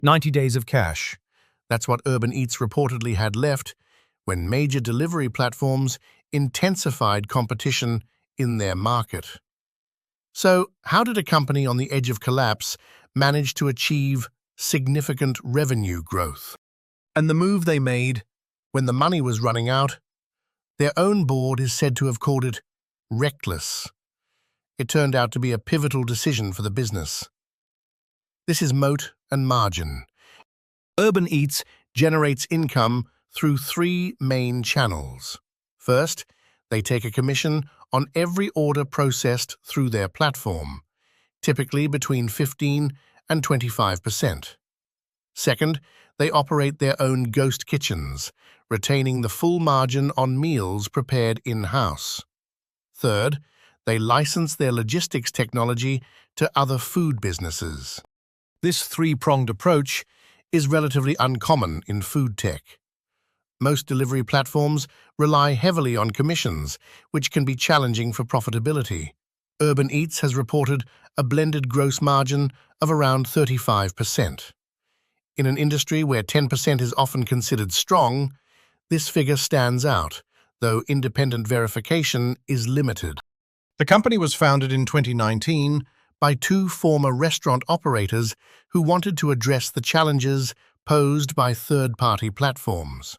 90 days of cash. That's what Urban Eats reportedly had left when major delivery platforms intensified competition in their market. So, how did a company on the edge of collapse manage to achieve significant revenue growth? And the move they made, when the money was running out, their own board is said to have called it reckless. It turned out to be a pivotal decision for the business. This is Moat and Margin. Urban Eats generates income through three main channels. First, they take a commission on every order processed through their platform, typically between 15 and 25%. Second, they operate their own ghost kitchens, retaining the full margin on meals prepared in-house. Third, they license their logistics technology to other food businesses. This three-pronged approach is relatively uncommon in food tech. Most delivery platforms rely heavily on commissions, which can be challenging for profitability. Urban Eats has reported a blended gross margin of around 35%. In an industry where 10% is often considered strong, this figure stands out, though independent verification is limited. The company was founded in 2019 by two former restaurant operators who wanted to address the challenges posed by third-party platforms.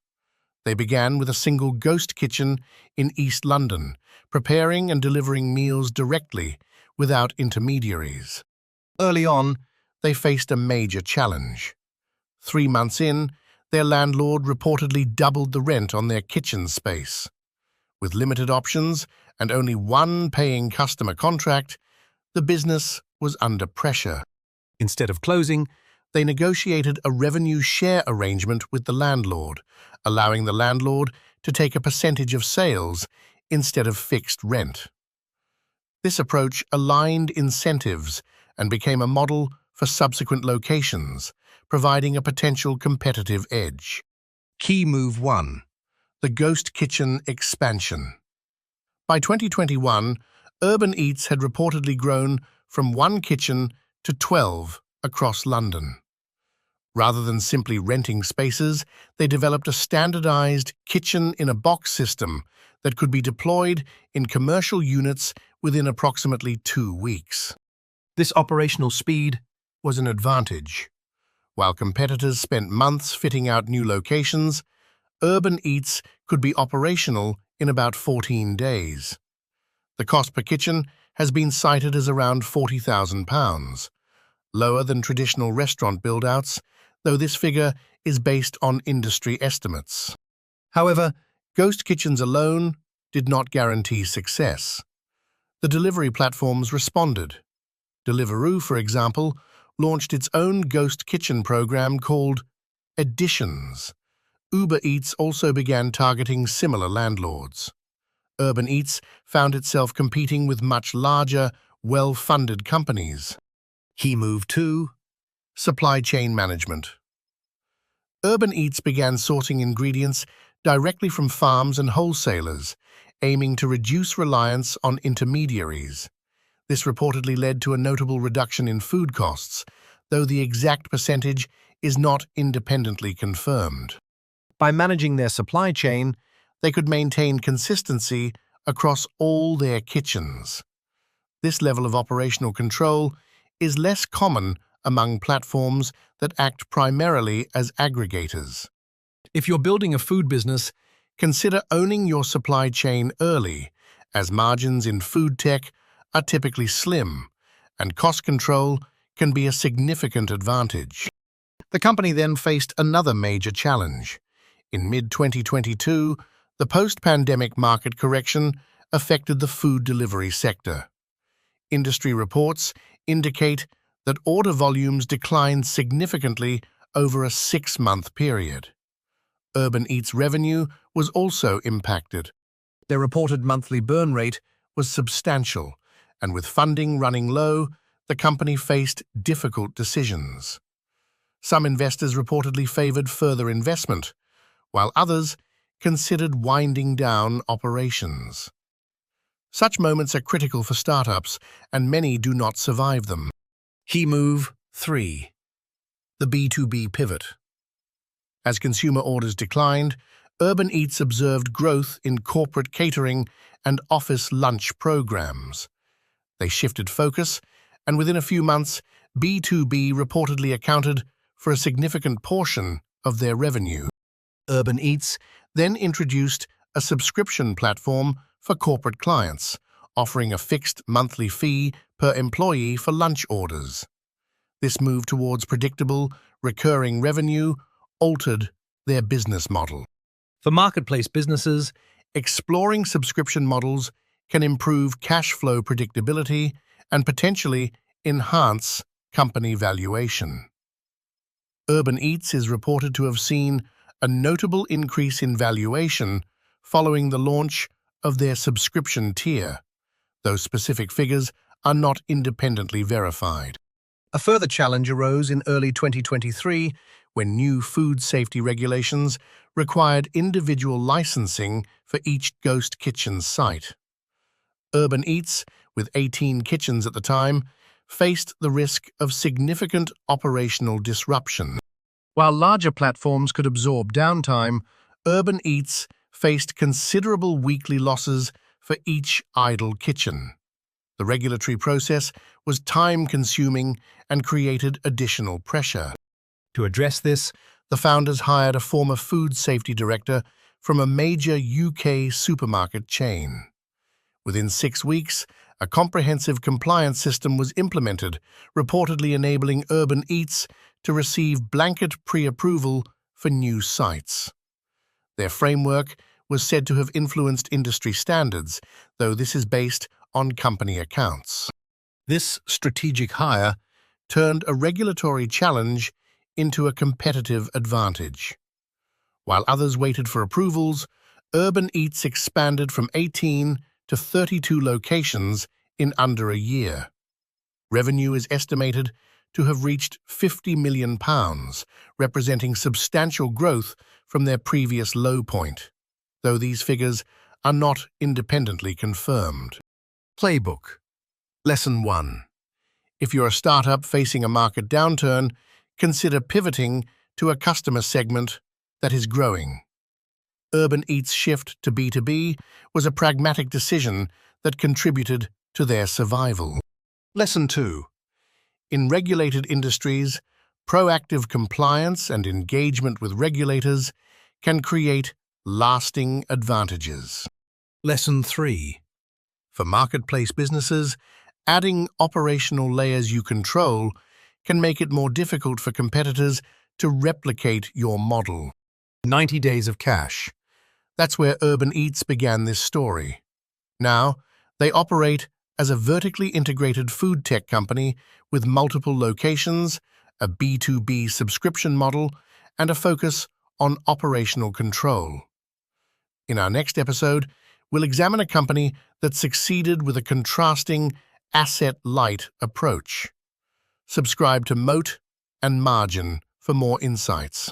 They began with a single ghost kitchen in East London, preparing and delivering meals directly without intermediaries. Early on, they faced a major challenge. 3 months in, their landlord reportedly doubled the rent on their kitchen space. With limited options and only one paying customer contract, the business was under pressure. Instead of closing, they negotiated a revenue share arrangement with the landlord, allowing the landlord to take a percentage of sales instead of fixed rent. This approach aligned incentives and became a model for subsequent locations, providing a potential competitive edge. Key Move 1. The Ghost Kitchen Expansion. By 2021, Urban Eats had reportedly grown from 1 kitchen to 12 across London. Rather than simply renting spaces, they developed a standardized kitchen-in-a-box system that could be deployed in commercial units within approximately 2 weeks. This operational speed was an advantage. While competitors spent months fitting out new locations, Urban Eats could be operational in about 14 days. The cost per kitchen has been cited as around £40,000, lower than traditional restaurant build-outs, though this figure is based on industry estimates. However, ghost kitchens alone did not guarantee success. The delivery platforms responded. Deliveroo, for example, launched its own ghost kitchen program called Editions. Uber Eats also began targeting similar landlords. Urban Eats found itself competing with much larger, well-funded companies. Key Move 2. Supply chain management. Urban Eats began sourcing ingredients directly from farms and wholesalers, aiming to reduce reliance on intermediaries. This reportedly led to a notable reduction in food costs, though the exact percentage is not independently confirmed. By managing their supply chain, they could maintain consistency across all their kitchens. This level of operational control is less common among platforms that act primarily as aggregators. If you're building a food business, consider owning your supply chain early, as margins in food tech are typically slim, and cost control can be a significant advantage. The company then faced another major challenge. In mid-2022, the post-pandemic market correction affected the food delivery sector. Industry reports indicate that order volumes declined significantly over a 6-month period. Urban Eats' revenue was also impacted. Their reported monthly burn rate was substantial, and with funding running low, the company faced difficult decisions. Some investors reportedly favored further investment, while others considered winding down operations. Such moments are critical for startups, and many do not survive them. Key Move 3. The B2B pivot. As consumer orders declined, Urban Eats observed growth in corporate catering and office lunch programs. They shifted focus, and within a few months, B2B reportedly accounted for a significant portion of their revenue. Urban Eats then introduced a subscription platform for corporate clients, offering a fixed monthly fee per employee for lunch orders. This move towards predictable, recurring revenue altered their business model. For marketplace businesses, Exploring subscription models can improve cash flow predictability and potentially enhance company valuation. Urban Eats is reported to have seen a notable increase in valuation following the launch of their subscription tier, though specific figures are not independently verified. A further challenge arose in early 2023 when new food safety regulations required individual licensing for each ghost kitchen site. Urban Eats, with 18 kitchens at the time, faced the risk of significant operational disruption. While larger platforms could absorb downtime, Urban Eats faced considerable weekly losses for each idle kitchen. The regulatory process was time-consuming and created additional pressure. To address this, the founders hired a former food safety director from a major UK supermarket chain. Within 6 weeks, a comprehensive compliance system was implemented, reportedly enabling Urban Eats to receive blanket pre-approval for new sites. Their framework was said to have influenced industry standards, though this is based on company accounts. This strategic hire turned a regulatory challenge into a competitive advantage. While others waited for approvals, Urban Eats expanded from 18 to 32 locations in under a year. Revenue is estimated to have reached £50 million, representing substantial growth from their previous low point, though these figures are not independently confirmed. Playbook. Lesson 1. If you're a startup facing a market downturn, consider pivoting to a customer segment that is growing. Urban Eats' shift to B2B was a pragmatic decision that contributed to their survival. Lesson 2. In regulated industries, proactive compliance and engagement with regulators can create lasting advantages. Lesson 3. For marketplace businesses, adding operational layers you control can make it more difficult for competitors to replicate your model. 90 days of cash. That's where Urban Eats began this story. Now, they operate as a vertically integrated food tech company with multiple locations, a B2B subscription model, and a focus on operational control. In our next episode, we'll examine a company that succeeded with a contrasting asset-light approach. Subscribe to Moat and Margin for more insights.